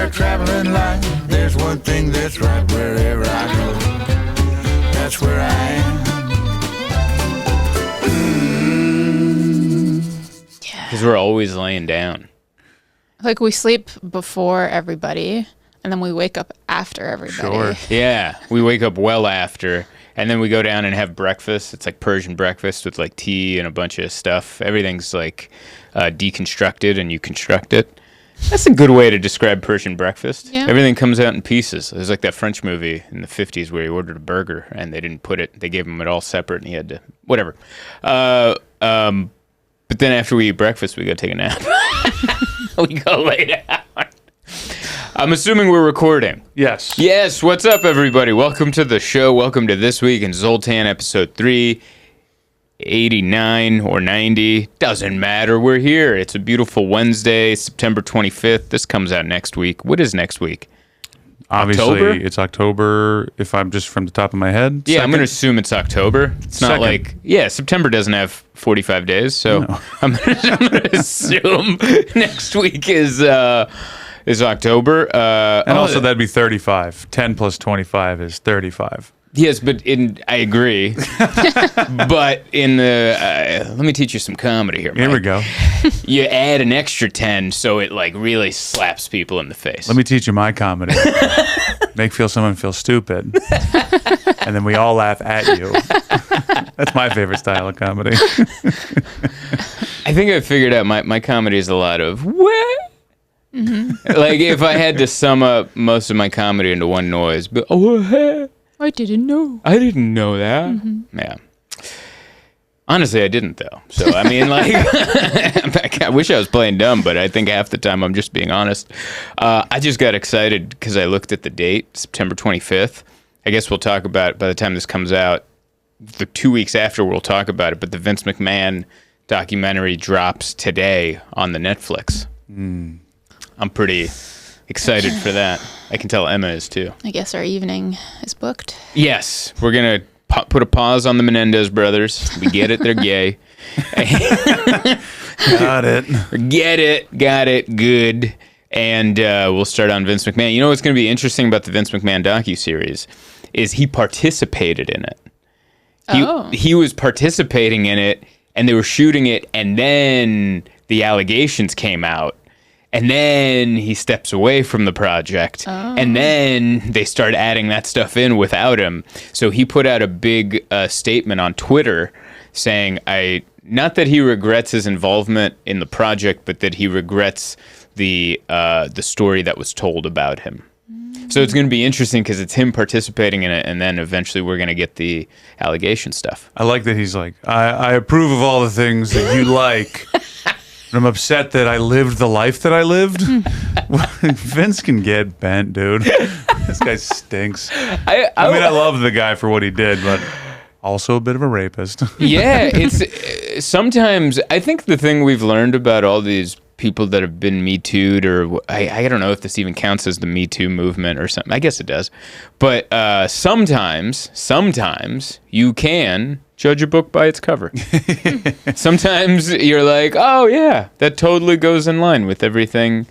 anywhere traveling light. There's one thing that's right wherever I go. That's where I am. Because we're always laying down. Like we sleep before everybody, and then we wake up after everybody. Sure. Yeah, we wake up well after, and then we go down and have breakfast. It's like Persian breakfast with like tea and a bunch of stuff. Everything's like deconstructed, and you construct it. That's a good way to describe Persian breakfast. Yeah. Everything comes out in pieces. There's like that French movie in the 50s where he ordered a burger, and they didn't put it. They gave him it all separate, and he had to whatever. But then after we eat breakfast, we go take a nap. We go lay down. I'm assuming we're recording. Yes. Yes, what's up, everybody? Welcome to the show. Welcome to This Week in Zoltan, episode 389 or 90. Doesn't matter. We're here. It's a beautiful Wednesday, September 25th. This comes out next week. What is next week? Obviously, October? it's October, if I'm just from the top of my head. Yeah, I'm Second? going to assume it's October. It's not Second. like, yeah, September doesn't have 45 days, so No. I'm going to assume next week is October. And also, that'd be 35. 10 plus 25 is 35. Yes, but I agree. But in the let me teach you some comedy here, Mike. Here we go. You add an extra 10 so it like really slaps people in the face. Let me teach you my comedy. Make someone feel stupid. And then we all laugh at you. That's my favorite style of comedy. I think I figured out my comedy is a lot of what? Mm-hmm. Like if I had to sum up most of my comedy into one noise, but I didn't know. I didn't know that. Mm-hmm. Yeah. Honestly, I didn't, though. So, I mean, like, I wish I was playing dumb, but I think half the time I'm just being honest. I just got excited because I looked at the date, September 25th. I guess we'll talk about it by the time this comes out. The 2 weeks after, we'll talk about it. But the Vince McMahon documentary drops today on the Netflix. I'm pretty excited for that. I can tell Emma is, too. I guess our evening is booked. Yes, we're going to put a pause on the Menendez brothers. We get it. They're gay. Got it. Got it. Good. And we'll start on Vince McMahon. You know what's going to be interesting about the Vince McMahon docuseries is he participated in it. He was participating in it, and they were shooting it, and then the allegations came out. And then he steps away from the project. And then they start adding that stuff in without him. So he put out a big statement on Twitter saying, not that he regrets his involvement in the project, but that he regrets the story that was told about him. So it's going to be interesting because it's him participating in it, and then eventually we're going to get the allegation stuff. I like that he's like, I approve of all the things that you like. But I'm upset that I lived the life that I lived. Vince can get bent, dude. This guy stinks. I mean, I love the guy for what he did, but also a bit of a rapist. Yeah, it's sometimes I think the thing we've learned about all these people that have been Me Too'd, or I don't know if this even counts as the Me Too movement or something. I guess it does. But sometimes you can judge a book by its cover. Sometimes you're like, oh yeah, that totally goes in line with everything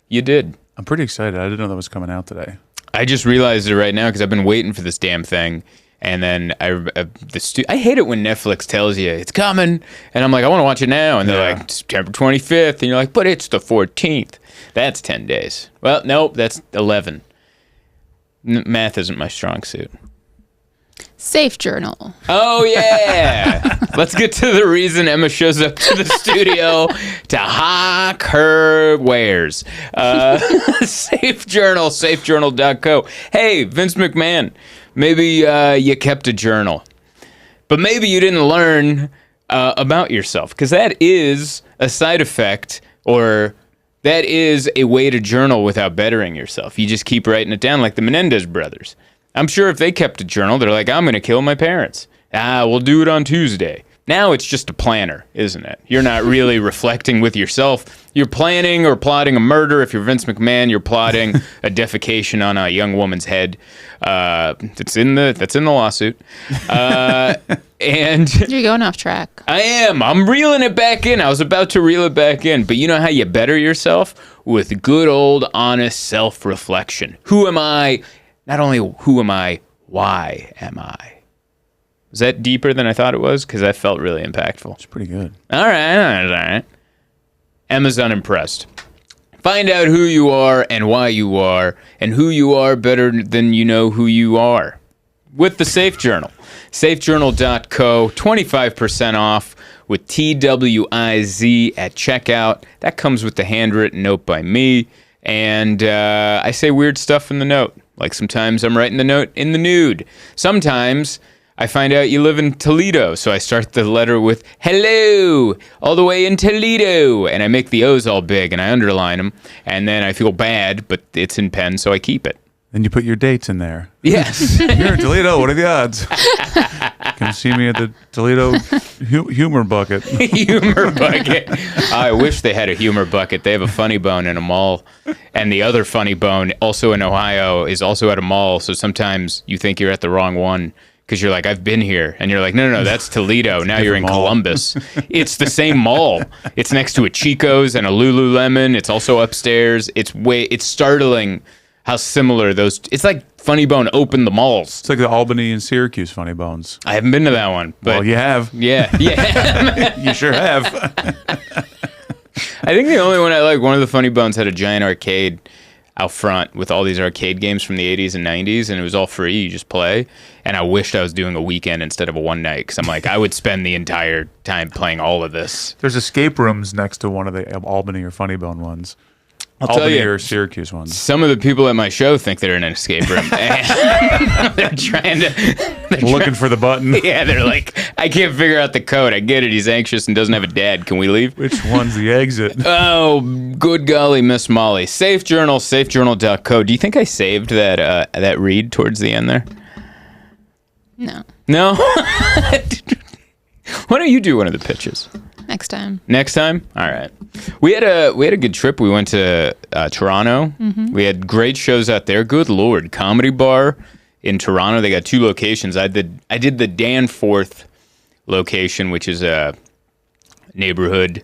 you did. I'm pretty excited. I didn't know that was coming out today. I just realized it right now because I've been waiting for this damn thing. And then I hate it when Netflix tells you it's coming, and I'm like, I want to watch it now, and they're like September 25th, and you're like, but it's the 14th. That's 10 days. Well, nope, that's 11. Math isn't my strong suit. Safe journal. Oh yeah, let's get to the reason Emma shows up to the studio to hawk her wares. Safejournal.co. Hey, Vince McMahon. Maybe you kept a journal, but maybe you didn't learn about yourself, because that is a side effect, or that is a way to journal without bettering yourself. You just keep writing it down like the Menendez brothers. I'm sure if they kept a journal, they're like, I'm going to kill my parents. We'll do it on Tuesday. Now it's just a planner, isn't it? You're not really reflecting with yourself. You're planning or plotting a murder. If you're Vince McMahon, you're plotting a defecation on a young woman's head. That's in the lawsuit. And You're going off track. I am. I'm reeling it back in. I was about to reel it back in. But you know how you better yourself? With good old honest self-reflection. Who am I? Not only who am I, why am I? Was that deeper than I thought it was? Because that felt really impactful. It's pretty good. All right. Emma's unimpressed. Find out who you are and why you are, and who you are better than you know who you are. With the Safe Journal. SafeJournal.co, 25% off with TWIZ at checkout. That comes with the handwritten note by me. And I say weird stuff in the note. Like sometimes I'm writing the note in the nude. Sometimes I find out you live in Toledo, so I start the letter with, hello, all the way in Toledo. And I make the O's all big, and I underline them. And then I feel bad, but it's in pen, so I keep it. Then you put your dates in there. Yes. You're in Toledo. What are the odds? Come see me at the Toledo humor bucket. Humor bucket. I wish they had a humor bucket. They have a Funny Bone in a mall. And the other Funny Bone, also in Ohio, is also at a mall. So sometimes you think you're at the wrong one. Because you're like, I've been here. And you're like, no, that's Toledo. Now you're in mall. Columbus. It's the same mall. It's next to a Chico's and a Lululemon. It's also upstairs. It's startling how similar those... It's like Funny Bone opened the malls. It's like the Albany and Syracuse Funny Bones. I haven't been to that one. But Well, you have. Yeah. You sure have. I think the only one I like, one of the Funny Bones had a giant arcade out front with all these arcade games from the 80s and 90s, and it was all free. You just play. And I wished I was doing a weekend instead of a one night, because I'm like, I would spend the entire time playing all of this. There's escape rooms next to one of the Albany or Funny Bone ones. I'll tell Albany you, or Syracuse ones. some of the people at my show think they're in an escape room. They're trying to... Looking for the button. Yeah, they're like, I can't figure out the code. I get it. He's anxious and doesn't have a dad. Can we leave? Which one's the exit? Oh, good golly, Miss Molly. Safe Journal, safejournal.co. Do you think I saved that read towards the end there? No. No? Why don't you do one of the pitches? Next time. Next time? All right. We had a good trip. We went to Toronto. Mm-hmm. We had great shows out there. Good Lord. Comedy Bar in Toronto. They got two locations. I did the Danforth location, which is a neighborhood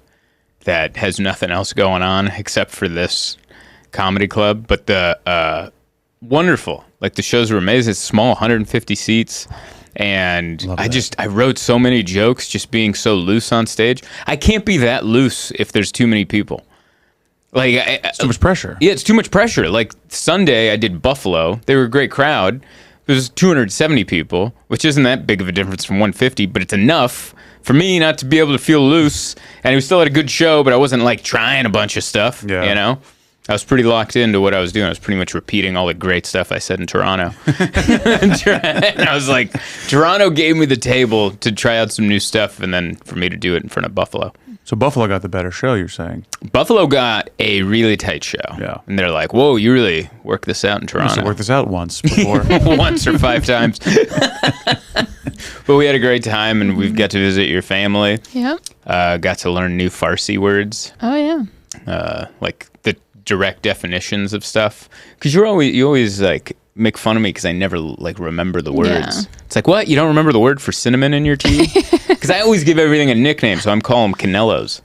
that has nothing else going on except for this comedy club. But the wonderful. Like, the shows were amazing. It's small, 150 seats. And I wrote so many jokes just being so loose on stage. I can't be that loose if there's too many people. Like, It's too much pressure. Yeah, it's too much pressure. Like, Sunday, I did Buffalo. They were a great crowd. There was 270 people, which isn't that big of a difference from 150, but it's enough for me not to be able to feel loose. And we still had a good show, but I wasn't, like, trying a bunch of stuff, you know? I was pretty locked into what I was doing. I was pretty much repeating all the great stuff I said in Toronto. And I was like, Toronto gave me the table to try out some new stuff and then for me to do it in front of Buffalo. So Buffalo got the better show, you're saying? Buffalo got a really tight show. Yeah. And they're like, whoa, you really worked this out in I used Toronto. to work this out once before. Once or 5 times. But we had a great time, and we've got to visit your family. Yeah. Got to learn new Farsi words. Oh, yeah. Like the direct definitions of stuff. Because you always like make fun of me because I never like remember the words. Yeah. It's like, what? You don't remember the word for cinnamon in your tea? Because I always give everything a nickname, so I'm calling them Canelos.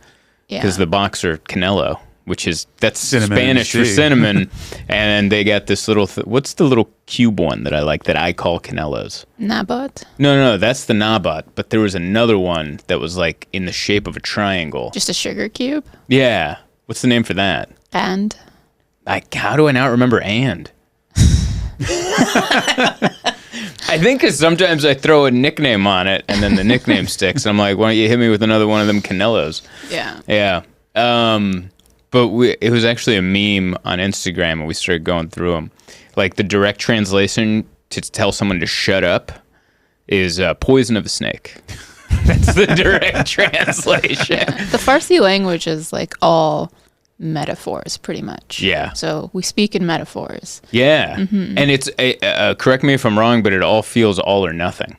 Yeah. Because the boxer Canelo, that's Cinnamon Spanish for tea. cinnamon. And they got this little, what's the little cube one that I like that I call Canelos? Nabot. No, that's the Nabat. But there was another one that was like in the shape of a triangle. Just a sugar cube. Yeah. What's the name for that? And. How do I not remember and? I think because sometimes I throw a nickname on it and then the nickname sticks. I'm like, why don't you hit me with another one of them Canelos? Yeah. Yeah. But it was actually a meme on Instagram, and we started going through them. Like, the direct translation to tell someone to shut up is poison of a snake. That's the direct translation. The Farsi language is like all metaphors, pretty much. Yeah. So we speak in metaphors. Yeah. Mm-hmm. And it's, correct me if I'm wrong, but it all feels all or nothing.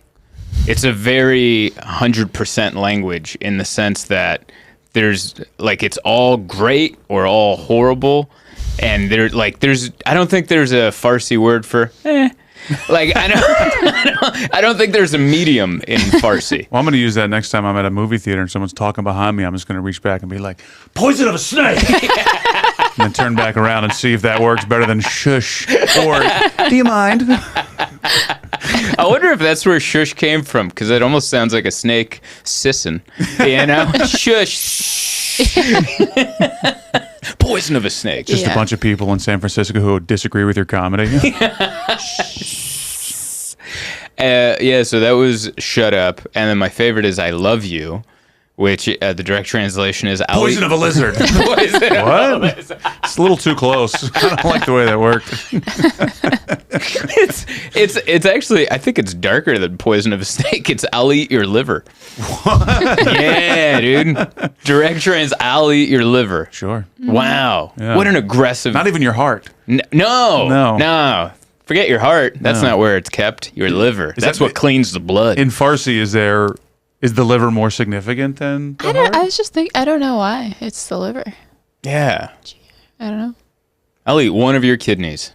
It's a very 100% language in the sense that there's like it's all great or all horrible, and there's I don't think there's a Farsi word for Like I don't think there's a medium in Farsi. Well, I'm going to use that next time I'm at a movie theater and someone's talking behind me. I'm just going to reach back and be like, "Poison of a snake," and then turn back around and see if that works better than shush or do you mind? I wonder if that's where shush came from, because it almost sounds like a snake sissing. You know, shush. Poison of a snake. Just a bunch of people in San Francisco who disagree with your comedy. So that was Shut Up. And then my favorite is I Love You, which the direct translation is Poison of a lizard. Poison of a lizard. It's a little too close. I don't like the way that worked. It's actually, I think it's darker than Poison of a Snake. It's I'll eat your liver. What? Yeah, dude. Direct trans, I'll eat your liver. Sure. Wow. Yeah. What an aggressive. Not even your heart. No. Forget your heart. That's not where it's kept. Your liver. That's what cleans the blood. In Farsi, is the liver more significant than the heart? I was just thinking, I don't know why. It's the liver. Yeah. I don't know. I'll eat one of your kidneys.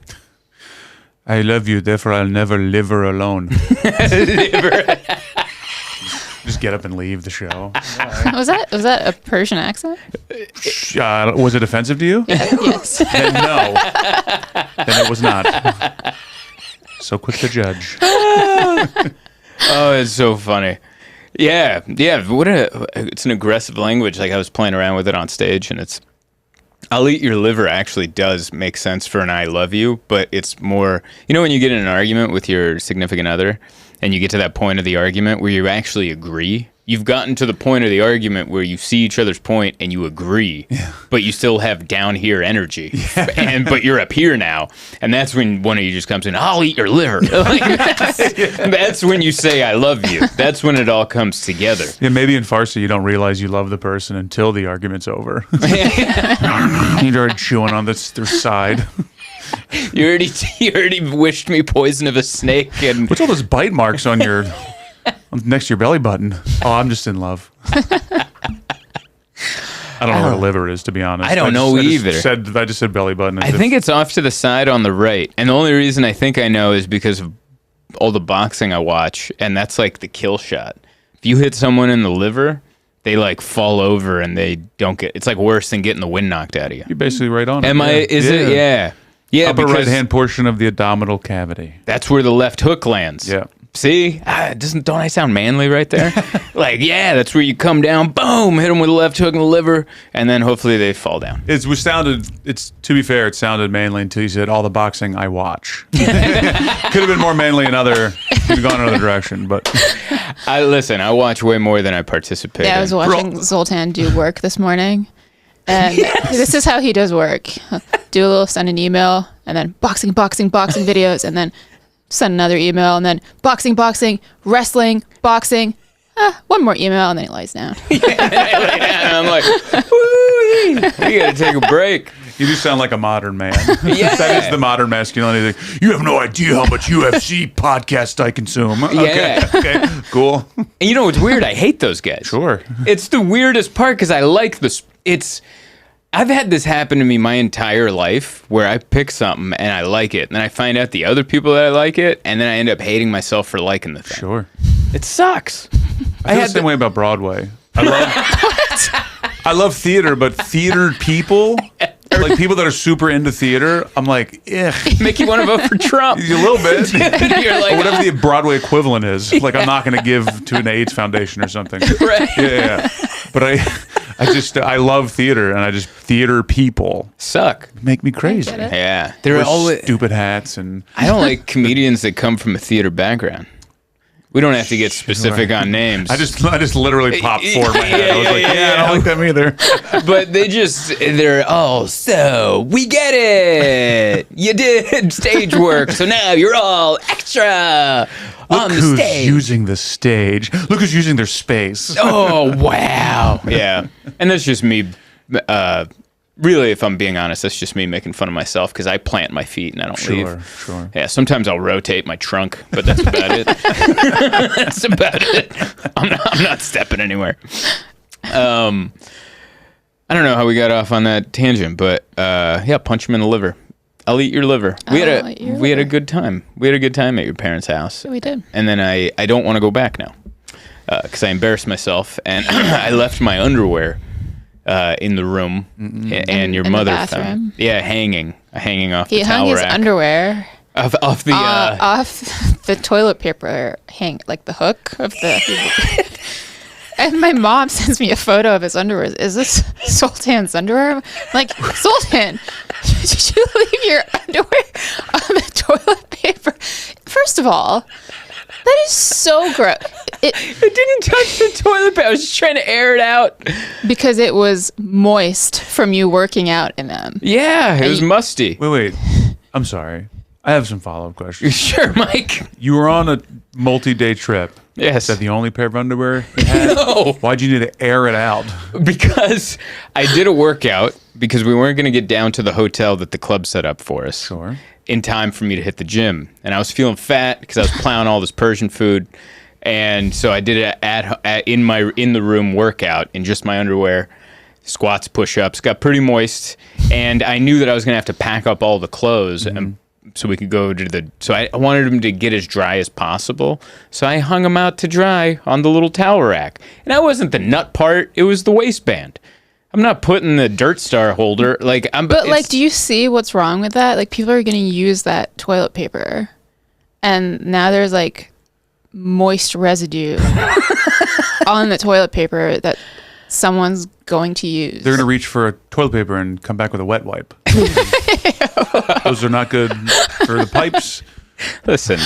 I love you, therefore I'll never live her alone. Just get up and leave the show. Was that a Persian accent? Was it offensive to you? Yes. Then no. Then it was not. So quick to judge. Oh, it's so funny. Yeah. It's an aggressive language. Like I was playing around with it on stage, and it's I'll eat your liver actually does make sense for an I love you, but it's more, when you get in an argument with your significant other and you get to that point of the argument where you actually agree. You've gotten to the point of the argument where you see each other's point and you agree, but you still have down here energy, but you're up here now, and that's when one of you just comes in. I'll eat your liver. That's when you say I love you. That's when it all comes together. Yeah, maybe in Farsi you don't realize you love the person until the argument's over. You're already chewing on their side. You already wished me poison of a snake, and what's all those bite marks on your? Next to your belly button. Oh, I'm just in love. I don't know what a liver is, to be honest. I don't know either. I just said belly button. I think it's off to the side on the right. And the only reason I think I know is because of all the boxing I watch, and that's like the kill shot. If you hit someone in the liver, they like fall over and they don't get. It's like worse than getting the wind knocked out of you. You're basically right on it. Am I? Is it? Yeah. Yeah. Upper right hand portion of the abdominal cavity. That's where the left hook lands. Yeah. See, don't I sound manly right there? Like, yeah, that's where you come down, boom, hit them with a left hook in the liver, and then hopefully they fall down. To be fair, it sounded manly until you said all the boxing I watch. Could have been more manly could have gone another direction, but. I watch way more than I participate in. Yeah, I was watching Zoltan do work this morning, and this is how he does work. Send an email, and then boxing videos, and then send another email, and then boxing, wrestling, boxing. One more email, and then he lies down. And I'm like, woo-wee, you gotta take a break. You do sound like a modern man. Yeah. That is the modern masculinity thing. You have no idea how much UFC podcast I consume. Yeah. Okay, cool. And you know what's weird? I hate those guys. Sure. It's the weirdest part because I like this. I've had this happen to me my entire life where I pick something and I like it, and then I find out the other people that I like it, and then I end up hating myself for liking the thing. Sure. It sucks. I feel the same way about Broadway. I love theater, but theater people, like people that are super into theater, I'm like, ugh. Make you want to vote for Trump. A little bit. You're like, or whatever the Broadway equivalent is. Like, I'm not going to give to an AIDS foundation or something. Right. Yeah. But I love theater, and theater people suck. Make me crazy. Yeah. They're always stupid hats, and I don't like comedians that come from a theater background. We don't have to get specific on names. I just literally popped four in my head. I was like, I don't like them either. But they're so we get it. You did stage work, so now you're all extra on the Look stage. who's using the stage. Look who's using their space. Oh, wow. Yeah. And that's just me really, if I'm being honest, that's just me making fun of myself because I plant my feet and I don't leave. Sure. Yeah, sometimes I'll rotate my trunk, but that's about it. That's about it. I'm not stepping anywhere. I don't know how we got off on that tangent, but yeah, punch him in the liver. I'll eat your liver. We had a good time. We had a good time at your parents' house. We did. And then I don't want to go back now because I embarrassed myself and I left my underwear in the room, and your mother found, hanging off the towel rack. He hung his underwear off the toilet paper, like the hook of the. And my mom sends me a photo of his underwear. Is this Zoltan's underwear? I'm like, Zoltan, did you leave your underwear on the toilet paper? First of all, that is so gross. It didn't touch the toilet paper. I was just trying to air it out. Because it was moist from you working out in them. Yeah, it was musty. Wait. I'm sorry. I have some follow-up questions. Sure, Mike. You were on a multi-day trip. Yes. Is that the only pair of underwear you had? No. Why'd you need to air it out? Because I did a workout because we weren't going to get down to the hotel that the club set up for us. Sure. In time for me to hit the gym. And I was feeling fat because I was plowing all this Persian food. And so I did it in the room workout in just my underwear. Squats, push-ups, got pretty moist. And I knew that I was going to have to pack up all the clothes and so we could go to so I wanted them to get as dry as possible. So I hung them out to dry on the little towel rack. And that wasn't the nut part, it was the waistband. I'm not putting the Dirt Star holder, do you see what's wrong with that? Like, people are going to use that toilet paper. And now there's, like, moist residue on the toilet paper that someone's going to use. They're going to reach for a toilet paper and come back with a wet wipe. Those are not good for the pipes. Listen,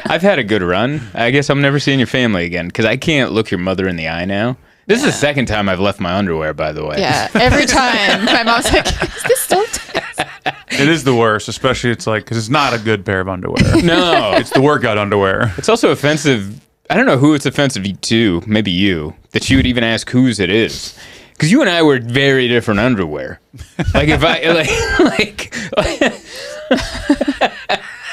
I've had a good run. I guess I'm never seeing your family again because I can't look your mother in the eye now. This is the second time I've left my underwear, by the way. Yeah, every time my mom's like, is this still It is the worst, especially because it's not a good pair of underwear. No. It's the workout underwear. It's also offensive. I don't know who it's offensive to, maybe you, that you would even ask whose it is. Because you and I wear very different underwear. Like if I,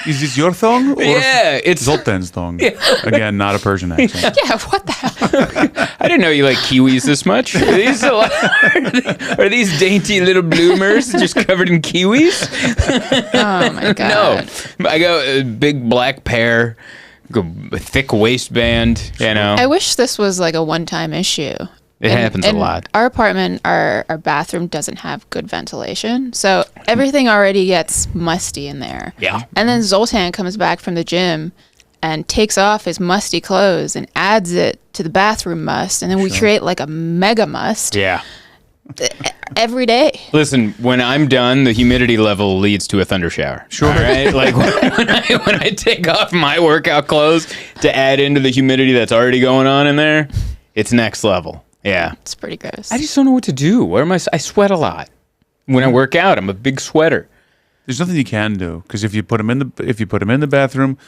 Is this your thong? Or yeah, it's Zoltan's thong. Yeah. Again, not a Persian accent. Yeah, what the hell? I didn't know you like kiwis this much. Are these dainty little bloomers just covered in kiwis? Oh my god. No, I got a big black pair, a thick waistband. You know. I wish this was like a one-time issue. It happens a lot. Our apartment, our bathroom doesn't have good ventilation, so everything already gets musty in there. Yeah. And then Zoltan comes back from the gym and takes off his musty clothes and adds it to the bathroom must, and then we create like a mega must. Yeah. Every day. Listen, when I'm done, the humidity level leads to a thunder shower. Sure. All right? Like when I take off my workout clothes to add into the humidity that's already going on in there, it's next level. Yeah. It's pretty gross. I just don't know what to do. Where am I sweat a lot. When I work out, I'm a big sweater. There's nothing you can do because if you put them in the bathroom,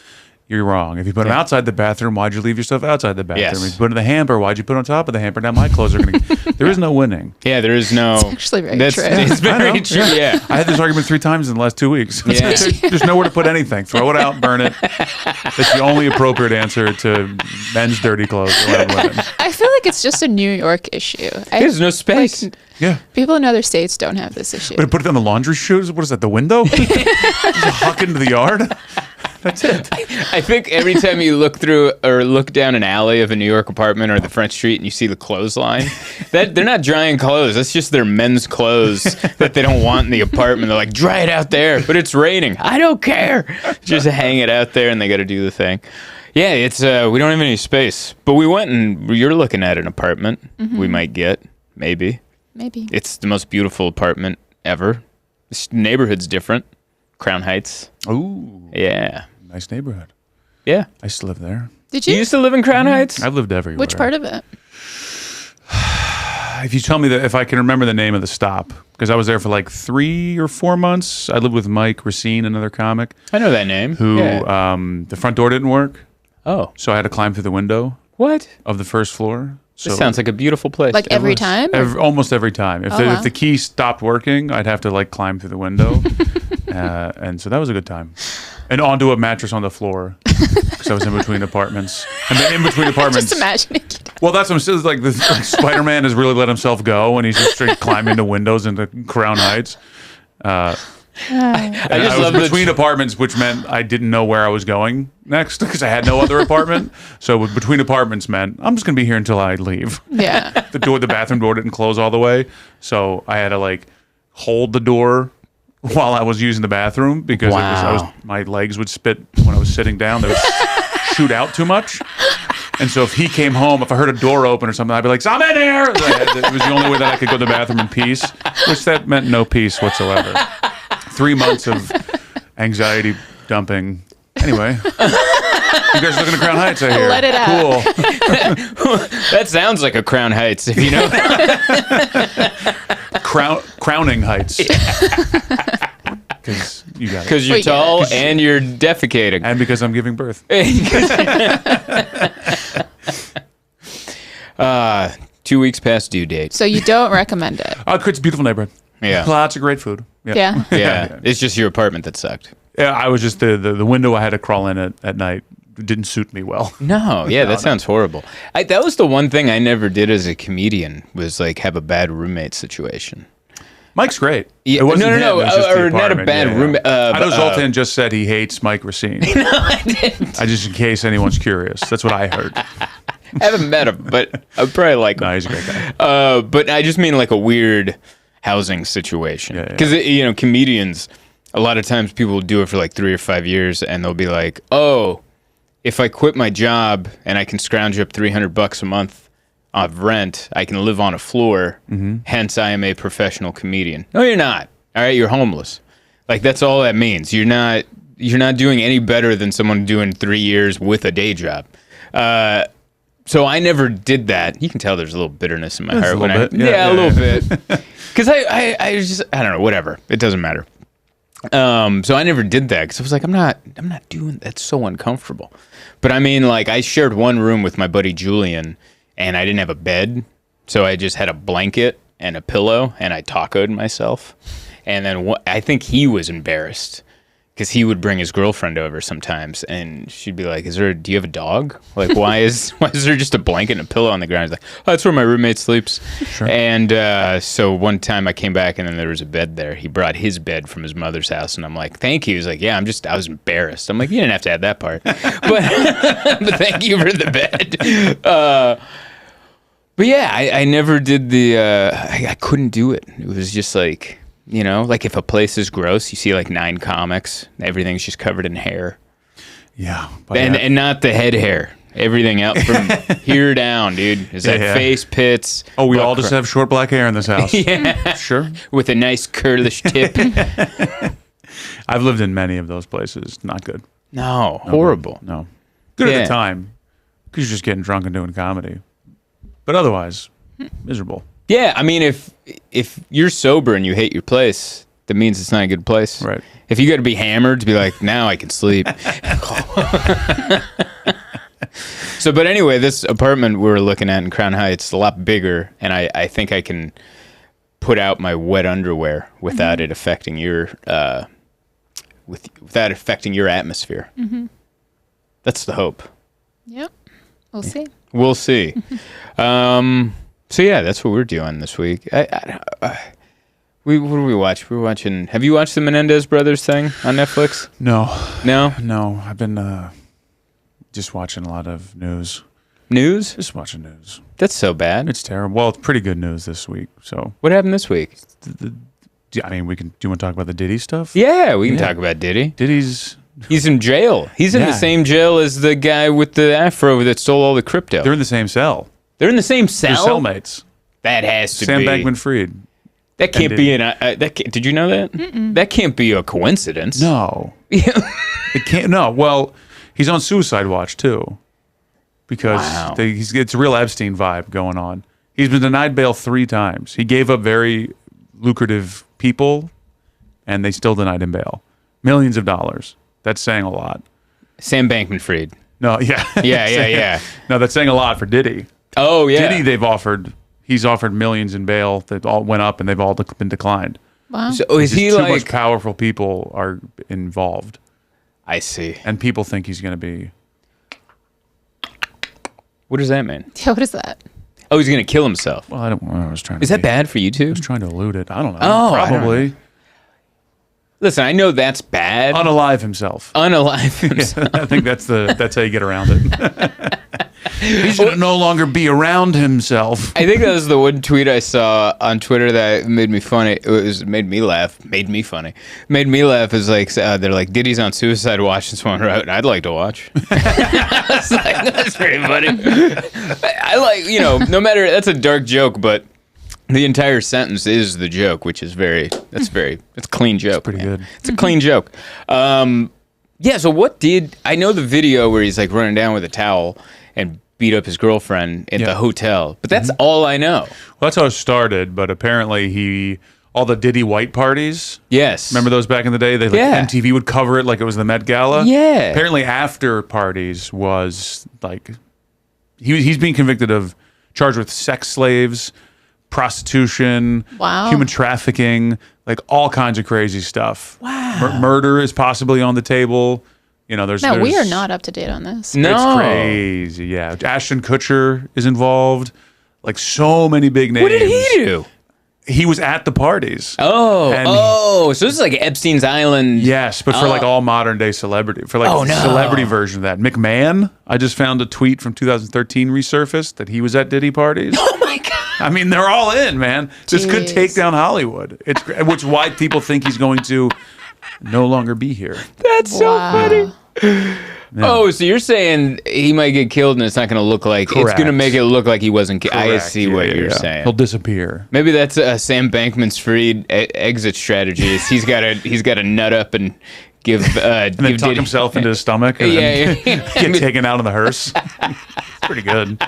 you're wrong. If you put them outside the bathroom, why'd you leave your stuff outside the bathroom? Yes. If you put it in the hamper, why'd you put it on top of the hamper? Now my clothes are going to... There is no winning. Yeah, there is no... It's actually very true. It's very true, yeah. I had this argument 3 times in the last 2 weeks. Yeah. There's nowhere to put anything. Throw it out, burn it. That's the only appropriate answer to men's dirty clothes. I feel like it's just a New York issue. There's no space. Yeah. People in other states don't have this issue. But put it on the laundry chutes? What is that, the window? Just huck into the yard? That's it. I think every time you look through or look down an alley of a New York apartment or the front street and you see the clothesline, that they're not drying clothes. That's just their men's clothes that they don't want in the apartment. They're like, dry it out there, but it's raining. I don't care. Just hang it out there and they got to do the thing. Yeah, it's we don't have any space, but we went and you're looking at an apartment we might get, maybe. It's the most beautiful apartment ever. This neighborhood's different. Crown Heights. Ooh. Yeah. Nice neighborhood. Yeah. I used to live there. Did You you? used to live in Crown Heights? I've lived everywhere. Which part of it? If you tell me that, if I can remember the name of the stop, because I was there for like 3 or 4 months. I lived with Mike Racine, another comic, I know that name. who Yeah. the front door didn't work, Oh. so I had to climb through the window What? of the first floor. This sounds like a beautiful place. Like every time? Almost every time. If the key stopped working, I'd have to like climb through the window. And so that was a good time. And onto a mattress on the floor because I was in between apartments. And then in between apartments. Just imagining. Well, that's what I'm saying. Like, Spider-Man has really let himself go, and he's just straight climbing to windows into Crown Heights. I was between apartments, which meant I didn't know where I was going next because I had no other apartment. So between apartments meant I'm just going to be here until I leave. Yeah. The bathroom door didn't close all the way, so I had to like hold the door while I was using the bathroom because my legs would spit when I was sitting down. They would shoot out too much. And so if he came home, if I heard a door open or something, I'd be like, I'm in here! It was the only way that I could go to the bathroom in peace, which that meant no peace whatsoever. 3 months of anxiety dumping. Anyway. You guys looking at Crown Heights, I hear. Let it out. Cool. That sounds like a Crown Heights, if you know. Crowning Heights. Because you got it. Because you're tall and you're defecating. And because I'm giving birth. 2 weeks past due date. So you don't recommend it? It's a beautiful neighborhood. Yeah. Lots of great food. Yeah. Yeah. It's just your apartment that sucked. Yeah, I was just the window I had to crawl in at night didn't suit me well. No, yeah, that sounds horrible. That was the one thing I never did as a comedian was like have a bad roommate situation. Mike's great. Yeah, it wasn't no, him, it was just the or not a apartment. bad roommate. I know Zoltan just said he hates Mike Racine. No, I didn't. Just in case anyone's curious. That's what I heard. I haven't met him, but I probably like him. No, he's a great guy. But I just mean like a weird housing situation. Because, comedians, a lot of times people will do it for like 3 or 5 years and they'll be like, oh, if I quit my job and I can scrounge up $300 a month of rent, I can live on a floor. Mm-hmm. Hence, I am a professional comedian. No, you're not. All right, you're homeless. Like that's all that means. You're not doing any better than someone doing 3 years with a day job. So I never did that. You can tell there's a little bitterness in my heart when a little bit. Because I don't know, whatever. It doesn't matter. So I never did that because I was like, I'm not doing that's so uncomfortable. But I mean, like I shared one room with my buddy Julian, and I didn't have a bed, so I just had a blanket and a pillow, and I tacoed myself. And then I think he was embarrassed because he would bring his girlfriend over sometimes, and she'd be like, do you have a dog? Like, why is there just a blanket and a pillow on the ground? He's like, oh, that's where my roommate sleeps. Sure. And so one time I came back, and then there was a bed there. He brought his bed from his mother's house, and I'm like, thank you. He's like, yeah, I was embarrassed. I'm like, you didn't have to add that part. But thank you for the bed. But yeah, I never did I couldn't do it. It was just like... like if a place is gross, you see like 9 comics, everything's just covered in hair. Yeah. And not the head hair. Everything out from here down, dude. Is that face pits. Oh, we all just have short black hair in this house. Yeah. Sure. With a nice curlish tip. I've lived in many of those places. Not good. No, horrible. No. Good at the time because you're just getting drunk and doing comedy. But otherwise, miserable. Yeah, I mean, if you're sober and you hate your place, that means it's not a good place. Right. If you got to be hammered to be like, now I can sleep. But anyway, this apartment we were looking at in Crown Heights is a lot bigger, and I think I can put out my wet underwear without it affecting your without affecting your atmosphere. Mm-hmm. That's the hope. Yep. We'll see. We'll see. So yeah, that's what we're doing this week. What do we watch? We're watching. Have you watched the Menendez brothers thing on Netflix? No. No. I've been just watching a lot of news. News? Just watching news. That's so bad. It's terrible. Well, it's pretty good news this week. So what happened this week? I mean, do you want to talk about the Diddy stuff? Yeah, we can talk about Diddy. He's in jail. He's in the same jail as the guy with the afro that stole all the crypto. They're in the same cell. They're in the same cell? They're cellmates. That has to Sam be. Sam Bankman-Fried. That can't be did you know that? Mm-mm. That can't be a coincidence. No. It can't. No. Well, he's on suicide watch, too. Because it's a real Epstein vibe going on. He's been denied bail 3 times. He gave up very lucrative people, and they still denied him bail. Millions of dollars. That's saying a lot. Sam Bankman-Fried. No, yeah. Yeah. No, that's saying a lot for Diddy. Oh yeah. Diddy, he's offered millions in bail that all went up and they've all been declined. Wow. So is Just he too like? much powerful people are involved, I see. and people think he's going to be. What does that mean? Yeah, what is that? Oh, he's gonna kill himself. Well, I was trying to. Is that bad for you too? I was trying to elude it. I don't know. Oh, I don't probably Listen, I know that's bad. unalive himself. Unalive himself. I think that's how you get around it. He's going to no longer be around himself. I think that was the one tweet I saw on Twitter that made me funny. Made me laugh. Made me funny. Made me laugh is like they're like Diddy's on suicide watch and someone wrote, I'd like to watch. I was like, that's pretty funny. I like, no matter, that's a dark joke, but the entire sentence is the joke, which is it's a clean joke. Pretty good. It's a clean joke. Yeah, so I know the video where he's like running down with a towel and beat up his girlfriend at the hotel, but that's all I know. Well, that's how it started, but apparently all the Diddy white parties. Yes. Remember those back in the day? MTV would cover it like it was the Met Gala. Yeah. Apparently after parties was like, he's being convicted of, charged with sex slaves, prostitution, Wow. human trafficking, like all kinds of crazy stuff. Wow. Murder is possibly on the table. There's We are not up to date on this. No. It's crazy, yeah. Ashton Kutcher is involved. Like so many big names. What did he do? He was at the parties. So this is like Epstein's Island. Yes, but for like all modern day celebrity, for like celebrity version of that. McMahon, I just found a tweet from 2013 resurfaced that he was at Diddy parties. Oh my God. I mean, they're all in, man. This could Jeez. take down Hollywood. Which is why people think he's going to no longer be here. That's so funny. Oh, so you're saying he might get killed and it's not going to look like, it's Correct. going to make it look like he wasn't killed. I Correct. see Yeah, what yeah, you're yeah. saying. He'll disappear. Maybe that's Sam Bankman-Fried exit strategy. Is he's got to nut up and give And then tuck himself into his stomach and then get taken out in the hearse. It's pretty good.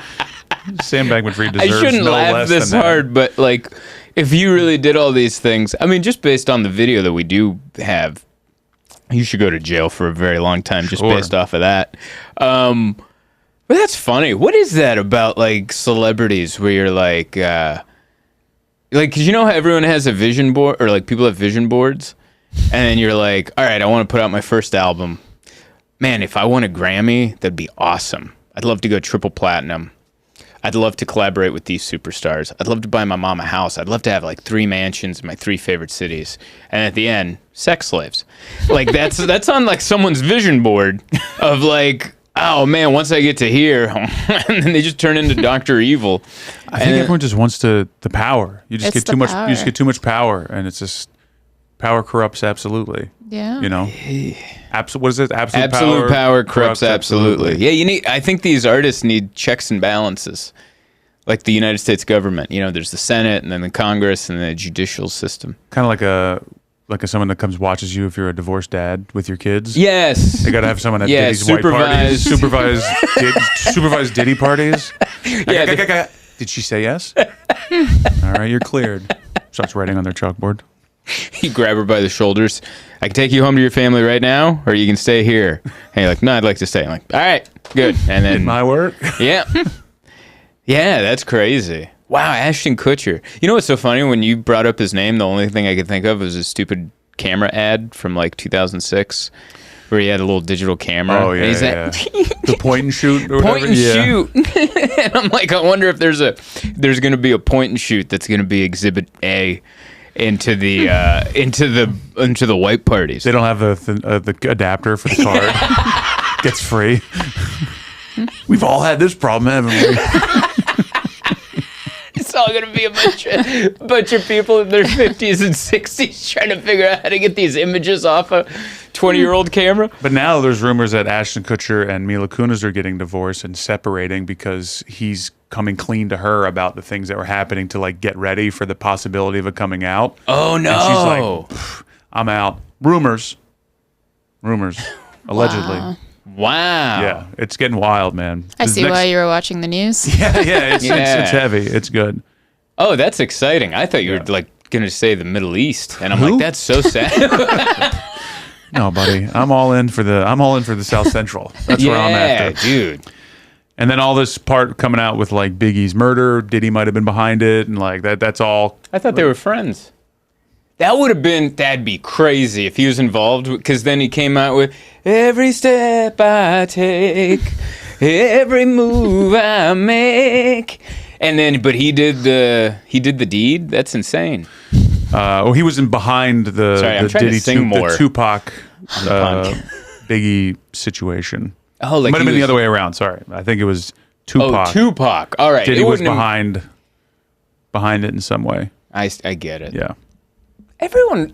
Sam Bankman-Fried I deserves shouldn't no laugh less this than that. hard, but like, if you really did all these things, I mean, just based on the video that we do have, you should go to jail for a very long time just Sure. based off of that. But that's funny. What is that about like celebrities where you're like, cause you know how everyone has a vision board or like people have vision boards and then you're like, all right, I want to put out my first album. Man, if I won a Grammy, that'd be awesome. I'd love to go triple platinum. I'd love to collaborate with these superstars. I'd love to buy my mom a house. I'd love to have like 3 mansions in my 3 favorite cities. And at the end, sex slaves. Like that's on like someone's vision board of like, oh man, once I get to here, and then they just turn into Dr. Evil. I think everyone just wants the power. You just It's get too the much. power. You just get too much power, and it's just power corrupts absolutely. Yeah. What is it? Absolute power corrupts absolutely. Yeah, I think these artists need checks and balances. Like the United States government. There's the Senate and then the Congress and the judicial system. Kind of like a someone that comes watches you if you're a divorced dad with your kids. Yes. They gotta have someone at Yeah, Diddy's white parties, supervised Diddy parties. Yeah, Did she say yes? All right, you're cleared. Starts writing on their chalkboard. You grab her by the shoulders. I can take you home to your family right now, or you can stay here. And you're like, no, I'd like to stay. I'm like, all right, good. And then, My work. yeah. Yeah, that's crazy. Wow, Ashton Kutcher. You know what's so funny? When you brought up his name, the only thing I could think of was a stupid camera ad from like 2006 where he had a little digital camera. Oh, yeah, and he's yeah. like, The point and shoot or point whatever. and Yeah. shoot. And I'm like, I wonder if there's going to be a point and shoot that's going to be Exhibit A into the white parties. They don't have the adapter for the card. Gets free. We've all had this problem, haven't we? It's all going to be a bunch of people in their 50s and 60s trying to figure out how to get these images off a 20-year-old camera. But now there's rumors that Ashton Kutcher and Mila Kunis are getting divorced and separating because he's coming clean to her about the things that were happening to like get ready for the possibility of it coming out. Oh, no. And she's like, I'm out. Rumors. Allegedly. Wow. Yeah, it's getting wild, man. I see why you were watching the news. Yeah, Yeah. it's heavy. It's good. Oh, that's exciting. I thought you were like going to say the Middle East, and I'm Who? like, that's so sad. No, buddy, I'm all in for the South Central. That's where I'm at. Dude. And then all this part coming out with like Biggie's murder, Diddy might have been behind it, and like that's all. I thought they were friends. That'd be crazy if he was involved, because then he came out with every step I take, every move I make, and then but he did the deed. That's insane. He wasn't behind the Diddy the Tupac Biggie situation. Oh, like it might have been the other way around. Sorry, I think it was Tupac. Oh, Tupac. All right, Diddy was behind it in some way. I get it. Yeah. Everyone,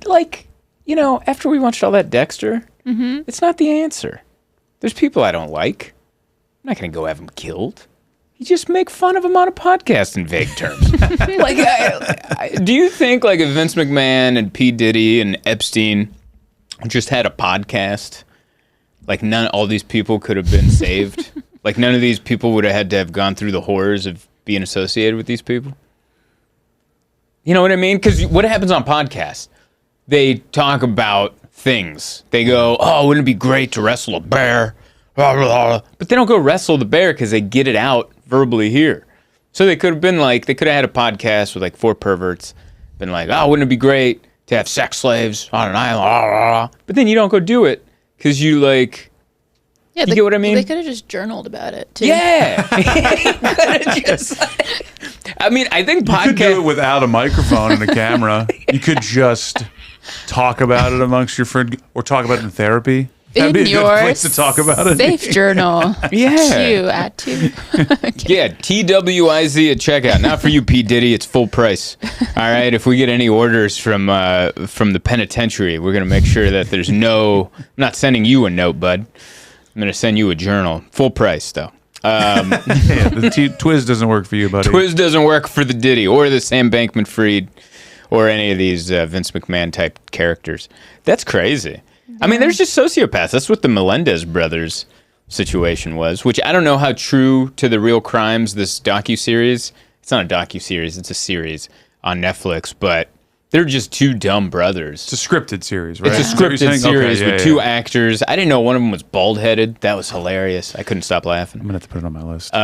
after we watched all that Dexter, it's not the answer. There's people I don't like. I'm not going to go have them killed. You just make fun of them on a podcast in vague terms. Do you think if Vince McMahon and P. Diddy and Epstein just had a podcast, all these people could have been saved? None of these people would have had to have gone through the horrors of being associated with these people? You know what I mean? Because what happens on podcasts? They talk about things. They go, oh, wouldn't it be great to wrestle a bear? Blah, blah, blah. But they don't go wrestle the bear because they get it out verbally here. So they could have been they could have had a podcast with 4 perverts. Been oh, wouldn't it be great to have sex slaves on an island? Blah, blah, blah. But then you don't go do it because you Yeah, you get what I mean? They could have just journaled about it, too. Yeah. I think podcast... You could do it without a microphone and a camera. You could just talk about it amongst your friends or talk about it in therapy. That'd be a good place to talk about it. Safe journal. Yeah. At 2. Okay. Yeah, TWIZ at checkout. Not for you, P. Diddy. It's full price. All right. If we get any orders from the penitentiary, we're going to make sure that there's no... I'm not sending you a note, bud. I'm going to send you a journal. Full price, though. The Twiz doesn't work for you, buddy. Twiz doesn't work for the Diddy or the Sam Bankman-Fried or any of these Vince McMahon-type characters. That's crazy. I mean, there's just sociopaths. That's what the Melendez brothers situation was, which I don't know how true to the real crimes this docuseries. It's not a docuseries. It's a series on Netflix, but they're just 2 dumb brothers. It's a scripted series, right? It's a scripted series with 2 actors. I didn't know one of them was bald-headed. That was hilarious. I couldn't stop laughing. I'm going to have to put it on my list.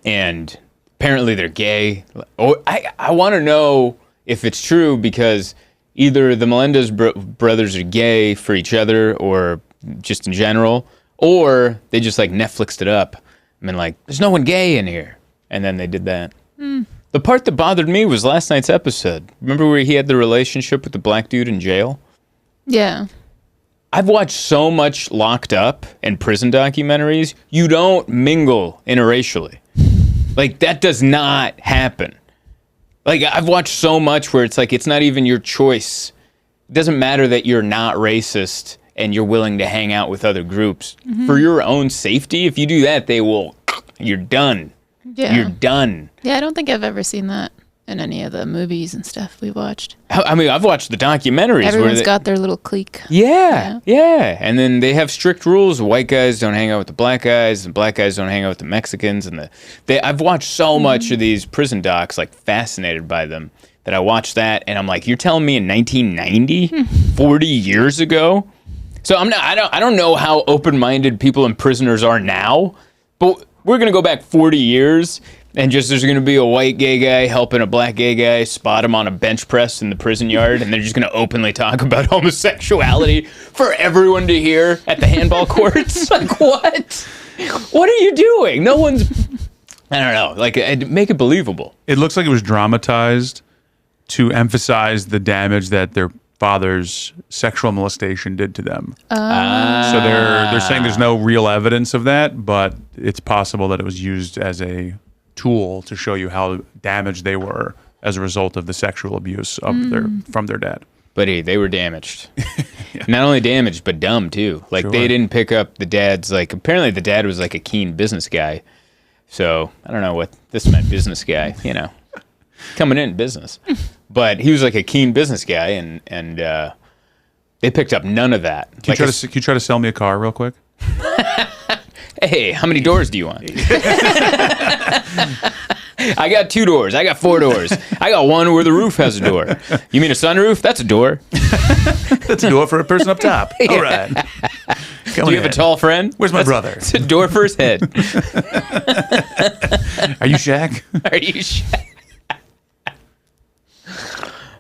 And apparently they're gay. I want to know if it's true because either the Melendez brothers are gay for each other or just in general, or they just Netflixed it up. I mean, there's no one gay in here. And then they did that. The part that bothered me was last night's episode. Remember where he had the relationship with the black dude in jail? Yeah. I've watched so much Locked Up and prison documentaries. You don't mingle interracially. That does not happen. I've watched so much where it's it's not even your choice. It doesn't matter that you're not racist and you're willing to hang out with other groups. For your own safety, if you do that, you're done. Yeah. You're done. Yeah, I don't think I've ever seen that in any of the movies and stuff we watched. I mean, I've watched the documentaries. Everyone's got their little clique. Yeah. And then they have strict rules. White guys don't hang out with the black guys, and black guys don't hang out with the Mexicans. And I've watched so much of these prison docs, fascinated by them, that I watched that, and I'm you're telling me in 1990, 40 years ago? So I don't know how open-minded people and prisoners are now, but we're going to go back 40 years, and there's going to be a white gay guy helping a black gay guy spot him on a bench press in the prison yard, and they're just going to openly talk about homosexuality for everyone to hear at the handball courts. What? What are you doing? No one's... I don't know. Make it believable. It looks like it was dramatized to emphasize the damage that their father's sexual molestation did to them. So they're saying there's no real evidence of that, but it's possible that it was used as a tool to show you how damaged they were as a result of the sexual abuse of from their dad. But hey, they were damaged. Yeah. Not only damaged, but dumb too. They didn't pick up the dad's apparently the dad was a keen business guy. So I don't know what this meant, business guy, coming in business. But he was a keen business guy, and they picked up none of that. Can you try to sell me a car real quick? Hey, how many doors do you want? I got 2 doors. I got 4 doors. I got one where the roof has a door. You mean a sunroof? That's a door. That's a door for a person up top. All right. Do you have a tall friend? Where's my brother? It's a door for his head. Are you Shaq? Are you Shaq?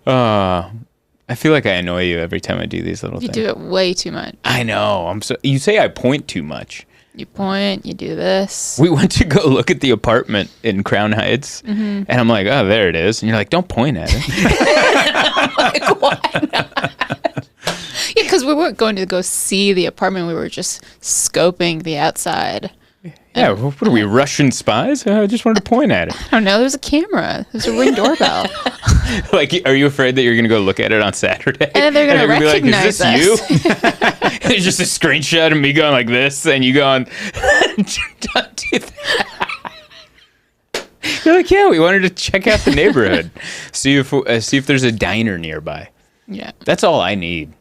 I feel like I annoy you every time I do these little You things. do it way too much. I know. You say I point too much. You point, you do this. We went to go look at the apartment in Crown Heights, and I'm like, oh, there it is. And you're like, don't point at it. I'm like, why not? Yeah, because we weren't going to go see the apartment. We were just scoping the outside. Yeah, what are we, Russian spies? I just wanted to point at it. I don't know. There's a camera. There's a Ring doorbell. Like, are you afraid that you're going to go look at it on Saturday? And they're going to recognize be like, is us. this you? It's just a screenshot of me going like this, and you going, don't do that. You're like, yeah, we wanted to check out the neighborhood, see if there's a diner nearby. Yeah. That's all I need.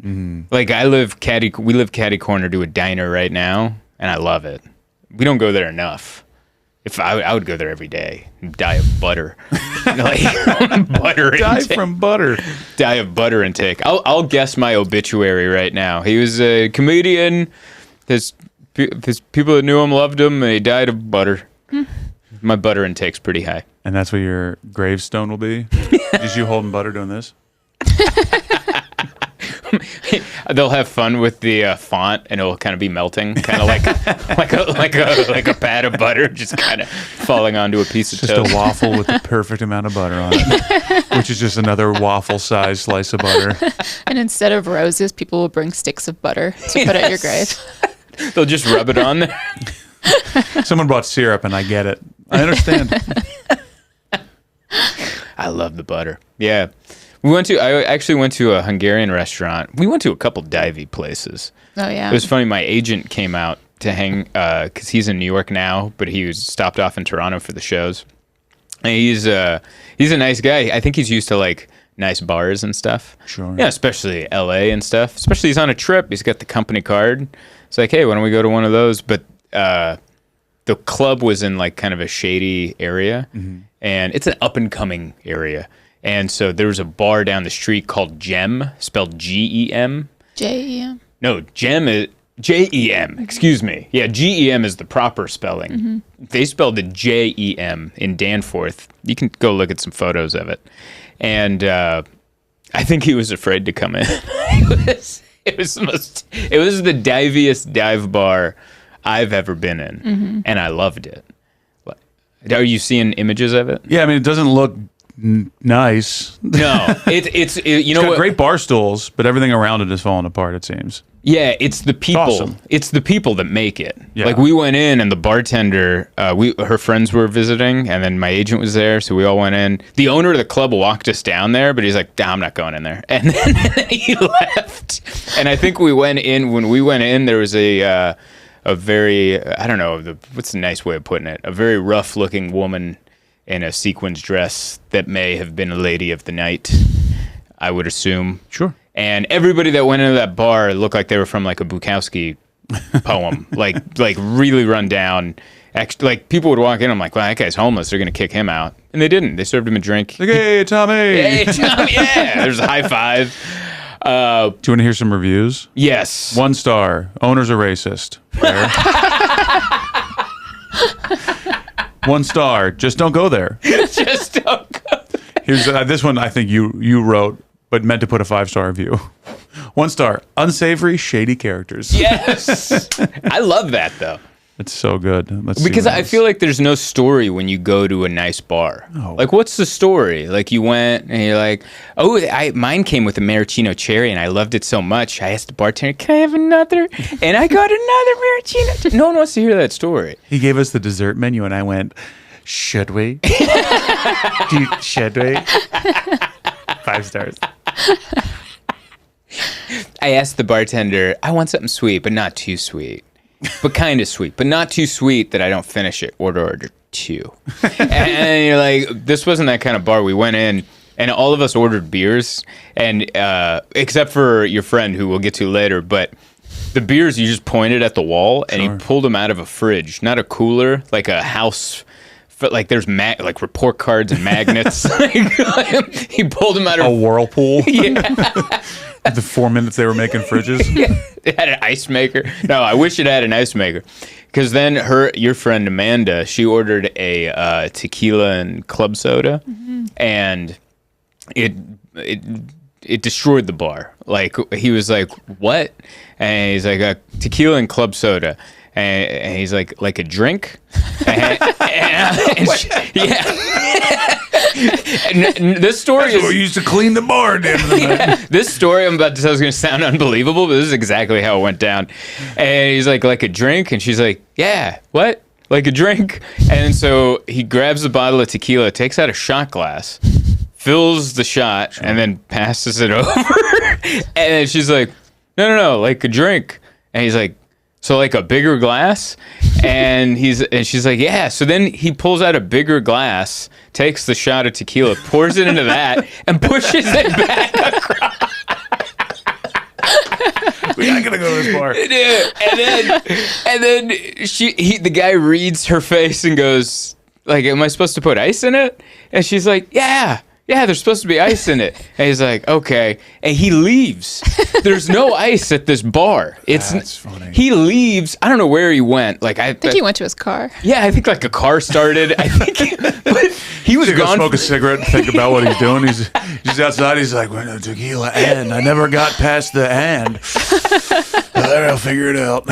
Like, we live catty corner to a diner right now, and I love it. We don't go there enough. If I would go there every day, die of butter, like butter. Die intake. from butter. Die of butter intake. I'll guess my obituary right now. He was a comedian. His people that knew him loved him, and he died of butter. My butter intake's pretty high. And that's what your gravestone will be? Just you holding butter doing this? They'll have fun with the font, and it'll kind of be melting, kind of like a pat of butter, just kind of falling onto a piece of Just toast. a waffle with the perfect amount of butter on it, which is just another waffle-sized slice of butter. And instead of roses, people will bring sticks of butter to put at your grave. They'll just rub it on there. Someone brought syrup, and I get it. I understand. I love the butter. Yeah. I actually went to a Hungarian restaurant. We went to a couple divey places. Oh, yeah. It was funny. My agent came out to hang, because he's in New York now, but he was stopped off in Toronto for the shows. And he's a nice guy. I think he's used to like nice bars and stuff. Sure. Yeah, especially LA and stuff. Especially he's on a trip. He's got the company card. It's like, hey, why don't we go to one of those? But the club was in like kind of a shady area, and it's an up and coming area. And so there was a bar down the street called Gem, spelled Gem. J-E-M. No, Gem is Jem. Excuse me. Yeah, Gem is the proper spelling. They spelled it Jem in Danforth. You can go look at some photos of it. And I think he was afraid to come in. It was the diviest dive bar I've ever been in, and I loved it. Are you seeing images of it? Yeah, I mean, it doesn't look nice. No, it's you know It's got what? great bar stools, but everything around it is falling apart, it seems. Yeah, it's the people. awesome. It's the people that make it. Yeah. Like we went in, and the bartender, her friends were visiting, and then my agent was there, so we all went in. The owner of the club walked us down there, but he's like, "Nah, I'm not going in there," and then he left. And I think we went in. When we went in, there was a very, I don't know, what's a nice way of putting it? A very rough-looking woman in a sequins dress that may have been a lady of the night, I would assume. Sure. And everybody that went into that bar looked like they were from like a Bukowski poem, like really run down. Actually, like people would walk in, I'm like, well, that guy's homeless. They're gonna kick him out, and they didn't. They served him a drink. Like, hey, Tommy. Hey, Tom, yeah. There's a high five. Do you want to hear some reviews? Yes. 1 star. Owners are racist. Fair. 1 star. Just don't go there. Just don't go. Here's this one. I think you wrote, but meant to put a 5-star review. 1 star. Unsavory, shady characters. Yes. I love that though. It's so good. Let's see Because what I else. feel like there's no story when you go to a nice bar. No. Like, what's the story? Like, you went and you're like, oh, mine came with a maraschino cherry, and I loved it so much. I asked the bartender, can I have another? And I got another maraschino. No one wants to hear that story. He gave us the dessert menu, and I went, should we? Should we? 5 stars. I asked the bartender, I want something sweet, but not too sweet. But kind of sweet, but not too sweet that I don't finish it. Order 2. And you're like, this wasn't that kind of bar. We went in, and all of us ordered beers, and except for your friend, who we'll get to later. But the beers, you just pointed at the wall, and he pulled them out of a fridge, not a cooler, like a house. Like there's like report cards and magnets. He pulled them out of A whirlpool. Yeah. The 4 minutes they were making fridges. It had an ice maker. No, I wish it had an ice maker. Because then your friend Amanda, she ordered a tequila and club soda, and it destroyed the bar. Like, he was like, "What?" And he's like, "Tequila and club soda." And he's like a drink? And this story That's what we used to clean the bar at the end of the night. This story I'm about to tell is going to sound unbelievable, but this is exactly how it went down. And he's like a drink? And she's like, yeah, what? Like a drink? And so he grabs a bottle of tequila, takes out a shot glass, fills the shot, and then passes it over. And then she's like, no, like a drink. And he's like, so like a bigger glass? And she's like, yeah. So then he pulls out a bigger glass, takes the shot of tequila, pours it into that, and pushes it back across. We're not gonna go to this bar. And then the guy reads her face and goes, like, am I supposed to put ice in it? And she's like, yeah, there's supposed to be ice in it. And he's like, okay. And he leaves. There's no ice at this bar. That's funny. He leaves. I don't know where he went. Like, I think he went to his car. Yeah, I think like a car started. But he was He's gone. gonna smoke a cigarette and think about what he's doing. He's outside. He's like, well, no, tequila and I never got past the and. There, I'll figure it out.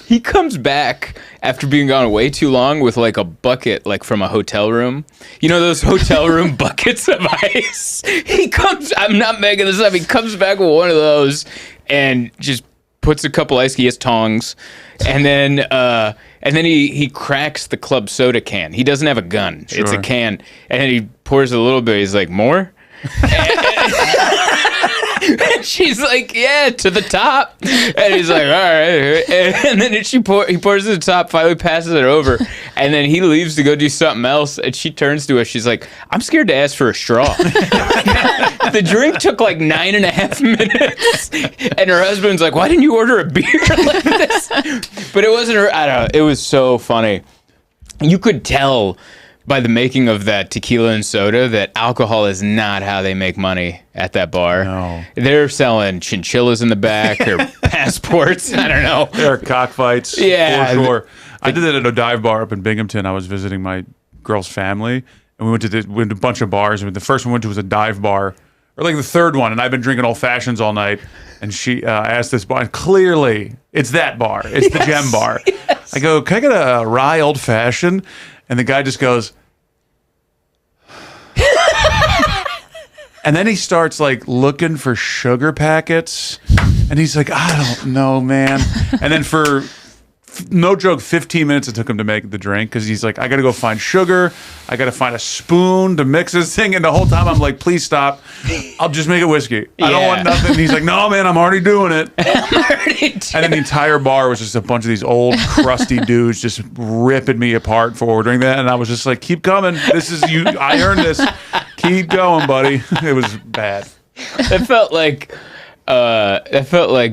He comes back after being gone way too long with like a bucket, like from a hotel room. You know those hotel room buckets of ice? He comes, I'm not making this up, he comes back with one of those and just puts a couple ice, he has tongs, and then he cracks the club soda can. He doesn't have a gun. Sure. It's a can. And then he pours a little bit, he's like, more? And she's like, yeah, to the top. And he's like, all right. And then he pours it to the top, finally passes it over. And then he leaves to go do something else. And she turns to us. She's like, I'm scared to ask for a straw. The drink took like 9.5 minutes. And her husband's like, why didn't you order a beer like this? But it wasn't her. I don't know. It was so funny. You could tell by the making of that tequila and soda that alcohol is not how they make money at that bar. No. They're selling chinchillas in the back or passports. I don't know. There are cockfights. Yeah. For sure. I did that at a dive bar up in Binghamton. I was visiting my girl's family, and we went to a bunch of bars. And the first one we went to was a dive bar, or like the third one, and I've been drinking old fashions all night. And she asked this bar, and clearly it's that bar. It's the Gem Bar. Yes. I go, can I get a rye old fashioned? And the guy just goes, and then he starts like looking for sugar packets, and he's like, I don't know, man. And then for no joke, 15 minutes it took him to make the drink, because he's like, I gotta go find sugar, I gotta find a spoon to mix this thing. And the whole time I'm like, please stop, I'll just make it whiskey. I don't want nothing. And he's like, no, man, I'm already doing it. And then the entire bar was just a bunch of these old crusty dudes just ripping me apart for ordering that. And I was just like, keep coming, this is you, I earned this, keep going, buddy. It was bad. It felt like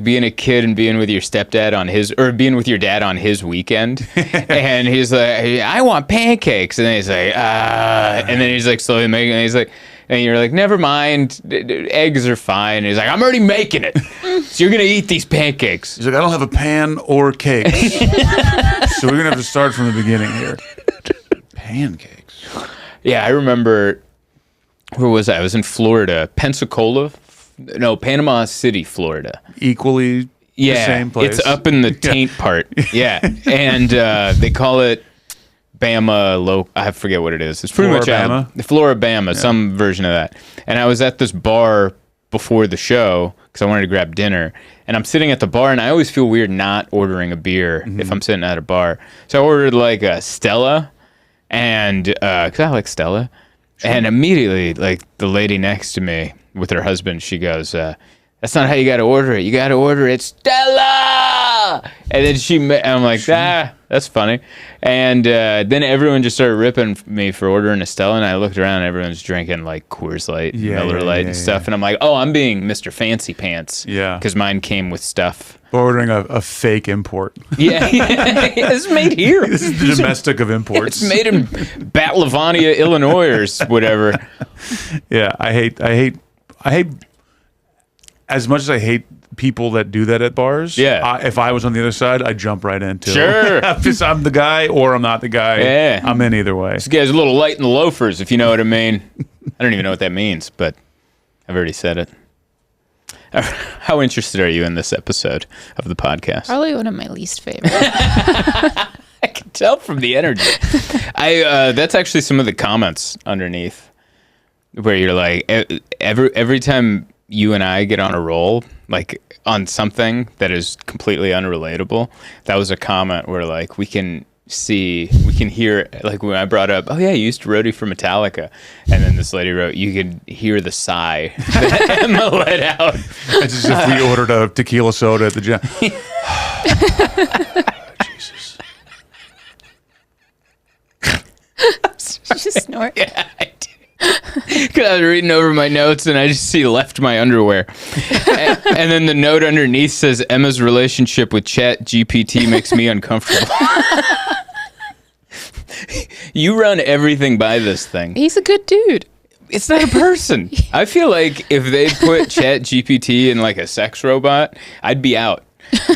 being a kid and being with your stepdad or being with your dad on his weekend. And he's like, hey, I want pancakes. And then he's like, and then he's like slowly making it. And he's like, and you're like, never mind, eggs are fine. And he's like, I'm already making it. So you're going to eat these pancakes. He's like, I don't have a pan or cakes. So we're going to have to start from the beginning here. Pancakes. Yeah, I remember, where was I? I was in Florida, Panama City, Florida. Equally the same place. It's up in the taint part. Yeah. And they call it Bama, I forget what it is. It's pretty much Floribama, some version of that. And I was at this bar before the show because I wanted to grab dinner. And I'm sitting at the bar, and I always feel weird not ordering a beer if I'm sitting at a bar. So I ordered like a Stella, and because I like Stella. Sure. And immediately, like, the lady next to me with her husband, she goes, that's not how you got to order it. You got to order it Stella. And then I'm like, that's funny. And then everyone just started ripping me for ordering a Stella. And I looked around, and everyone's drinking like Coors Light, Miller Lite and stuff. And I'm like, oh, I'm being Mr. Fancy Pants. Yeah. Because mine came with stuff. Ordering a fake import. Yeah. It's made here. This is the domestic of imports. It's made in Batlavonia, Illinois, or whatever. Yeah, I hate as much as I hate people that do that at bars, if I was on the other side, I'd jump right into Sure. it. I'm the guy or I'm not the guy. Yeah. I'm in either way. This guy's a little light in the loafers, if you know what I mean. I don't even know what that means, but I've already said it. How interested are you in this episode of the podcast? Probably one of my least favorite. I can tell from the energy. That's actually some of the comments underneath where you're like, every time you and I get on a roll, like on something that is completely unrelatable, that was a comment where like we can hear, like when I brought up, oh yeah, you used to roadie for Metallica, and then this lady wrote, you could hear the sigh that Emma let out. It's as if we ordered a tequila soda at the gym. Jesus. Just snort. Yeah, I did. Because I was reading over my notes and I just see left my underwear. And then the note underneath says, Emma's relationship with Chat GPT makes me uncomfortable. You run everything by this thing. He's a good dude. It's not a person. I feel like if they put Chat GPT in like a sex robot, I'd be out.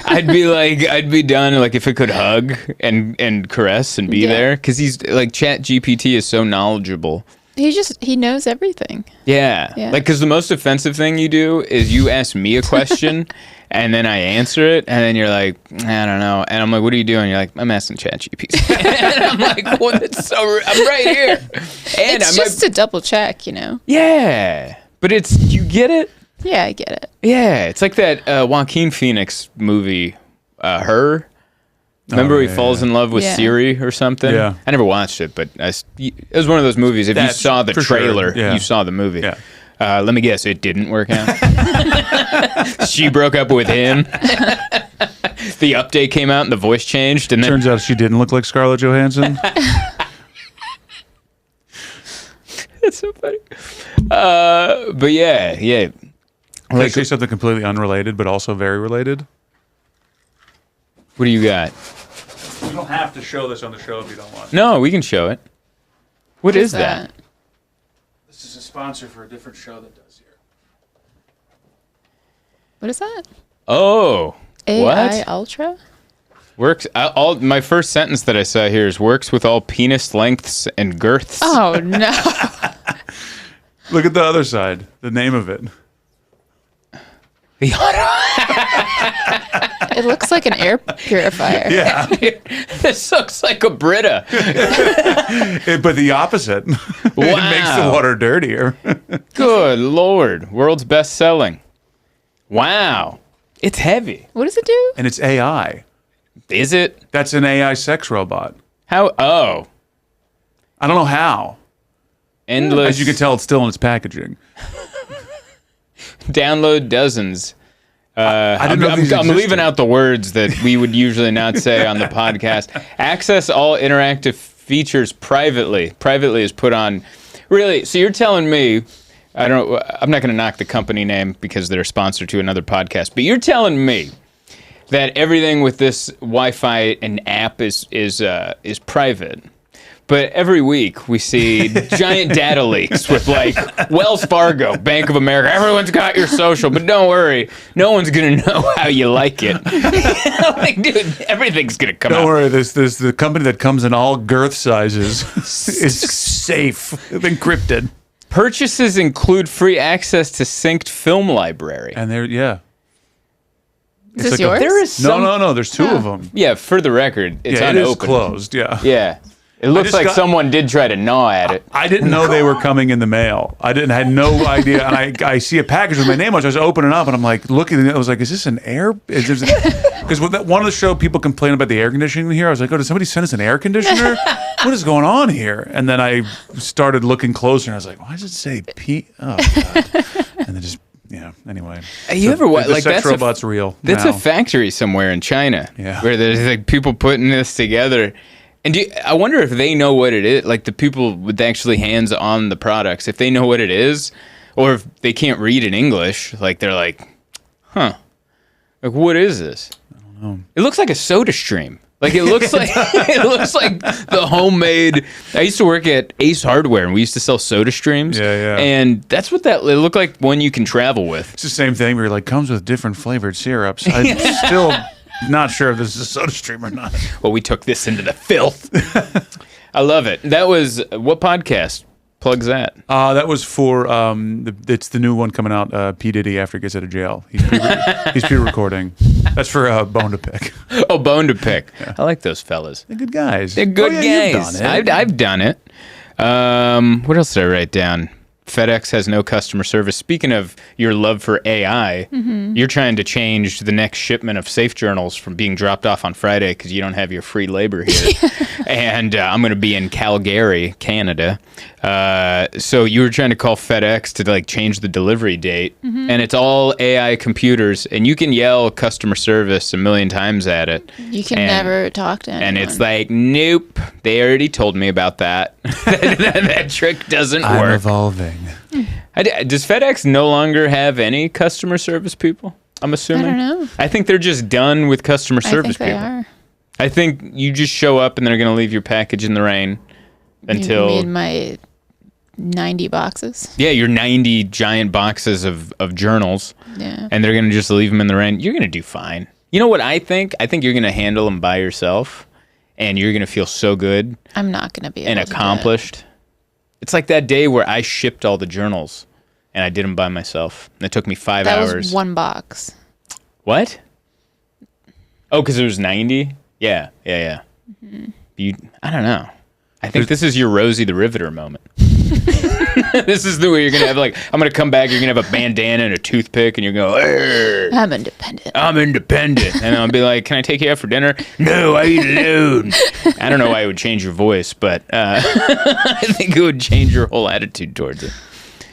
I'd be done. Like if it could hug and caress and be there. Because he's like, Chat GPT is so knowledgeable. He knows everything. Yeah. Like, because the most offensive thing you do is you ask me a question and then I answer it and then you're like, I don't know. And I'm like, what are you doing? You're like, I'm asking ChatGPT. And I'm like, well, that's so rude. I'm right here. And it's just to double check, you know? Yeah. But you get it? Yeah, I get it. Yeah. It's like that Joaquin Phoenix movie, Her. Remember he falls in love with Siri or something? Yeah. I never watched it, but it was one of those movies. If you saw the trailer, you saw the movie. Yeah. Let me guess, it didn't work out? She broke up with him. The update came out and the voice changed. And Turns out she didn't look like Scarlett Johansson. That's so funny. But yeah. Can I say something completely unrelated, but also very related? What do you got? You don't have to show this on the show if you don't want. No, we can show it. What is that? This is a sponsor for a different show that does here. What is that? Oh. AI Ultra? Works. My first sentence that I saw here is works with all penis lengths and girths. Oh, no. Look at the other side. The name of it. It looks like an air purifier. Yeah. This looks like a Brita. But the opposite. Wow. It makes the water dirtier. Good Lord. World's best selling. Wow. It's heavy. What does it do? And it's AI. Is it? That's an AI sex robot. How? Oh. I don't know how. Endless. As you can tell, it's still in its packaging. Download dozens. I'm leaving out the words that we would usually not say on the podcast. Access all interactive features privately. Privately is put on. Really? So you're telling me? I'm not going to knock the company name because they're sponsored to another podcast. But you're telling me that everything with this Wi-Fi and app is private. But every week we see giant data leaks with like Wells Fargo, Bank of America. Everyone's got your social, but don't worry, no one's gonna know how you like it. Like, dude, everything's gonna come out. Don't worry, the company that comes in all girth sizes is safe, encrypted. Purchases include free access to synced film library. And Is this yours? There is some, no. There's two of them. Yeah, for the record, it's unopened. It is closed. Yeah. Yeah. It looks like someone did try to gnaw at it. I didn't know they were coming in the mail. I had no idea. And I see a package with my name on it. I was opening it up and I'm like looking at it. I was like, is this an air? Because one of the show people complain about the air conditioning here. I was like, oh, did somebody send us an air conditioner? What is going on here? And then I started looking closer and I was like, why does it say P? Oh, God. And then just, anyway. You ever watch, like, sex robot's real. That's a factory somewhere in China. Yeah. Where there's like people putting this together. And I wonder if they know what it is, like the people with actually hands on the products, if they know what it is, or if they can't read in English, like they're like, huh, like what is this? I don't know. It looks like a soda stream. Like it looks like the homemade. I used to work at Ace Hardware, and we used to sell Soda Streams. Yeah. And that's what it looked like. One you can travel with. It's the same thing. We were like, comes with different flavored syrups. I'm still not sure if this is a Soda Stream or not. Well, we took this into the filth. I love it. That was what podcast plugs that? That was for it's the new one coming out. P Diddy after he gets out of jail. He's pre-recording. That's for Bone to Pick. Oh, Bone to Pick. Yeah. I like those fellas. They're good guys. They're good guys. You've done it. I've done it. What else did I write down? FedEx has no customer service. Speaking of your love for AI, you're trying to change the next shipment of safe journals from being dropped off on Friday because you don't have your free labor here. And I'm going to be in Calgary, Canada. So you were trying to call FedEx to like change the delivery date, and it's all AI computers, and you can yell customer service a million times at it. You can never talk to anyone. And it's like, nope, they already told me about that. That trick doesn't work. I'm evolving. Does FedEx no longer have any customer service people? I'm assuming. I don't know. I think they're just done with customer service people. people. They are. I think you just show up and they're going to leave your package in the rain until. You mean my 90 boxes? Yeah, your 90 giant boxes of journals. Yeah. And they're going to just leave them in the rain. You're going to do fine. You know what I think? I think you're going to handle them by yourself, and you're going to feel so good. I'm not going to be able and accomplished. It's like that day where I shipped all the journals, and I did them by myself. And it took me 5 hours. That was one box. What? Oh, because it was 90? Yeah. Mm-hmm. I don't know. I think this is your Rosie the Riveter moment. This is the way you're going to have, like, I'm going to come back, you're going to have a bandana and a toothpick, and you're going to go, I'm independent. And I'll be like, can I take you out for dinner? No, I eat alone. I don't know why it would change your voice, but I think it would change your whole attitude towards it.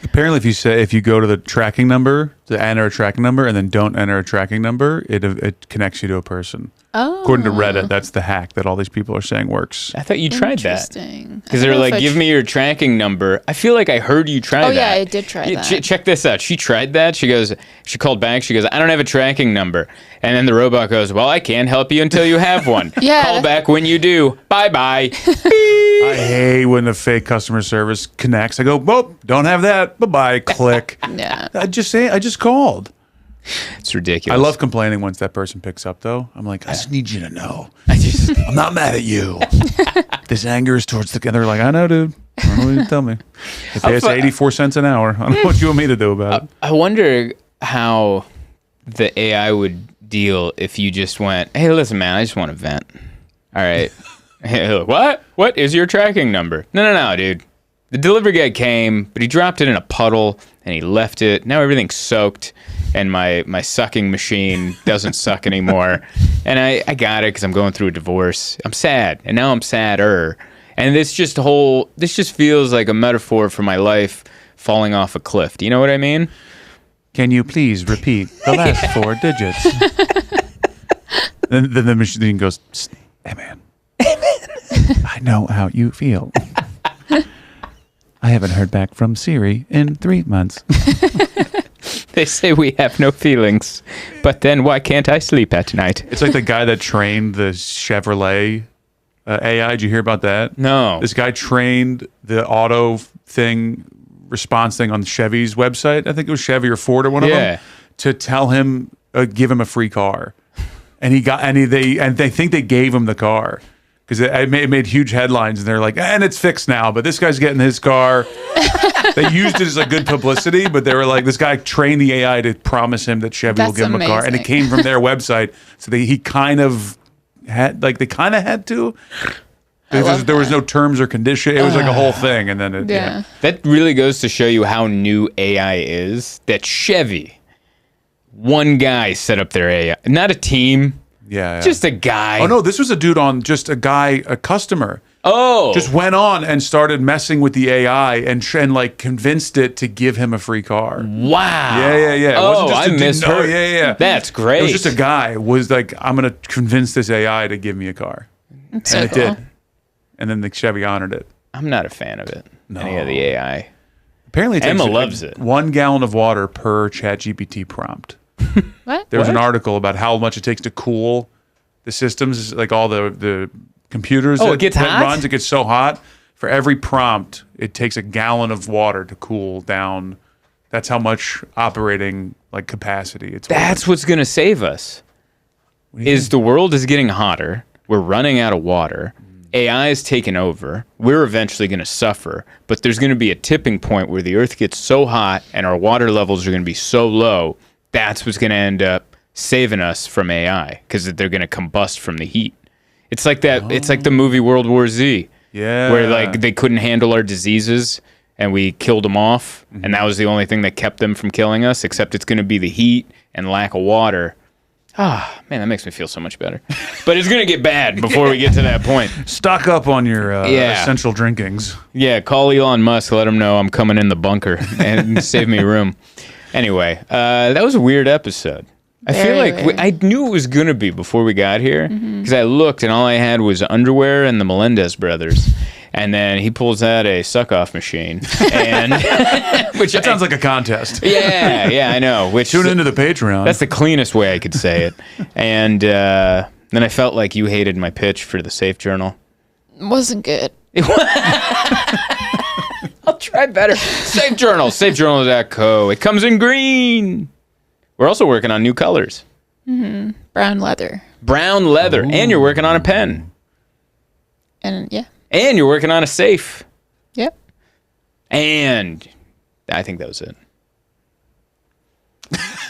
Apparently, if you go to the tracking number, to enter a tracking number, and then don't enter a tracking number, it connects you to a person. Oh. According to Reddit, that's the hack that all these people are saying works. I thought you tried that. Interesting. Because they're like, give me your tracking number. I feel like I heard you try that. Oh, yeah, I did try that. Check this out. She tried that. She called back. She goes, I don't have a tracking number. And then the robot goes, well, I can't help you until you have one. Yeah. Call back when you do. Bye-bye. I hate when the fake customer service connects. I go, well, don't have that. Bye-bye. Click. Yeah. I just called. It's ridiculous. I love complaining once that person picks up, though. I'm like, I just need you to know. I'm not mad at you. This anger is towards the... And they're like, I know, dude. I don't know what you tell me. They pay us 84 cents an hour. I don't know what you want me to do about it. I wonder how the AI would deal if you just went, hey, listen, man, I just want to vent. All right. Hey, what? What is your tracking number? No, dude. The delivery guy came, but he dropped it in a puddle, and he left it. Now everything's soaked, and my sucking machine doesn't suck anymore. And I got it because I'm going through a divorce. I'm sad, and now I'm sadder. And this just feels like a metaphor for my life falling off a cliff. Do you know what I mean? Can you please repeat the last 4 digits? Then the machine goes, hey, man. I know how you feel. I haven't heard back from Siri in 3 months. They say we have no feelings, but then why can't I sleep at night? It's like the guy that trained the Chevrolet AI. Did you hear about that? No. This guy trained the auto response thing on Chevy's website. I think it was Chevy or Ford or one of them, to tell him, give him a free car. And they think they gave him the car. Because it made huge headlines, and they're like, and it's fixed now, but this guy's getting his car. They used it as a good publicity, but they were like, this guy trained the AI to promise him that Chevy will give him a car, and it came from their website. So he kind of had, like, they kind of had to. There was no terms or condition. It was like a whole thing, and then That really goes to show you how new AI is. That Chevy, one guy set up their AI, not a team. Yeah. Just a guy. Oh, no, this was a dude a customer. Oh. Just went on and started messing with the AI and like convinced it to give him a free car. Wow. Yeah. Oh, I misheard. Yeah. That's great. It was just a guy was like, I'm going to convince this AI to give me a car. That's and so it cool. did. And then the Chevy honored it. I'm not a fan of it. No. Any of the AI. Apparently, it takes Emma loves it. 1 gallon of water per ChatGPT prompt. What? There was an article about how much it takes to cool the systems, like all the computers. Oh, it gets hot? Runs. It gets so hot. For every prompt, it takes a gallon of water to cool down. That's how much operating like capacity it's. That's what's going to save us. Is the world is getting hotter. We're running out of water. AI is taking over. We're eventually going to suffer, but there's going to be a tipping point where the earth gets so hot and our water levels are going to be so low. That's what's going to end up saving us from AI because they're going to combust from the heat. It's like that. Oh. It's like the movie World War Z. Yeah. Where like they couldn't handle our diseases and we killed them off. And that was the only thing that kept them from killing us, except it's going to be the heat and lack of water. Ah, man, that makes me feel so much better. But it's going to get bad before we get to that point. Stock up on your essential drinkings. Yeah, call Elon Musk, let him know I'm coming in the bunker and save me room. Anyway, that was a weird episode. I feel like I knew it was going to be before we got here because I looked and all I had was underwear and the Melendez brothers. And then he pulls out a suck-off machine, and which sounds like a contest. Yeah, I know. Which tune into the Patreon. That's the cleanest way I could say it. And then I felt like you hated my pitch for the Safe Journal. Wasn't good. I'll try better. Safe Journal, safejournal.co. It comes in green. We're also working on new colors. Brown leather. Brown leather, and you're working on a pen. And yeah. And you're working on a safe. Yep. And I think that was it.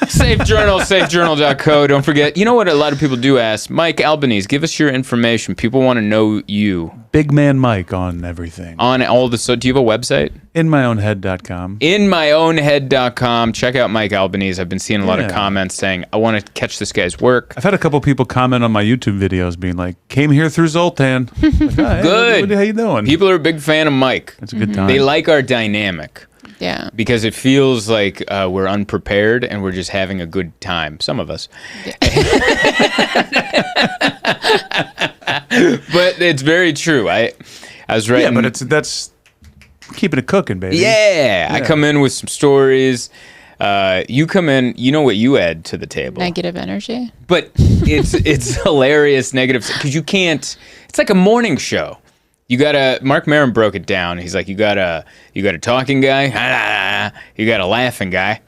Safe Journal, safejournal.co. Don't forget, you know what a lot of people do ask? Mike Albanese, give us your information. People want to know you. Big Man Mike on everything. On all the, so do you have a website? InMyOwnHead.com. InMyOwnHead.com. Check out Mike Albanese. I've been seeing a lot of comments saying, I want to catch this guy's work. I've had a couple people comment on my YouTube videos being like, came here through Zoltan. Like, oh, hey, good. How you doing? People are a big fan of Mike. It's a good time. They like our dynamic. Yeah. Because it feels like we're unprepared and we're just having a good time. Some of us. Yeah. But it's very true. I was writing. Yeah, but that's keeping it cooking, baby. Yeah. I come in with some stories. You come in, you know what you add to the table. Negative energy. But it's hilarious negative because you can't. It's like a morning show. You got a Mark Maron broke it down. He's like, you got a talking guy, you got a laughing guy,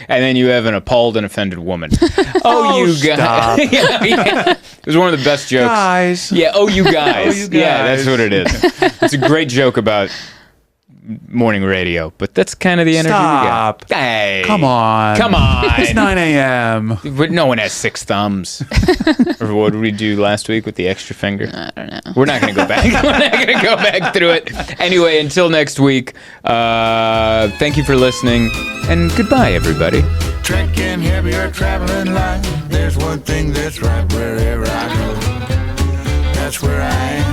and then you have an appalled and offended woman. You guys! Yeah. It was one of the best jokes. Guys. Yeah. Oh, you guys. Yeah, that's what it is. It's a great joke about morning radio, but that's kind of the energy we got. Hey, come on. It's 9 a.m. But no one has 6 thumbs. Or what did we do last week with the extra finger? I don't know. We're not going to go back. We're not going to go back through it. Anyway, until next week, thank you for listening, and goodbye, everybody. Trekking heavier, traveling light. There's one thing that's right wherever I go. That's where I am.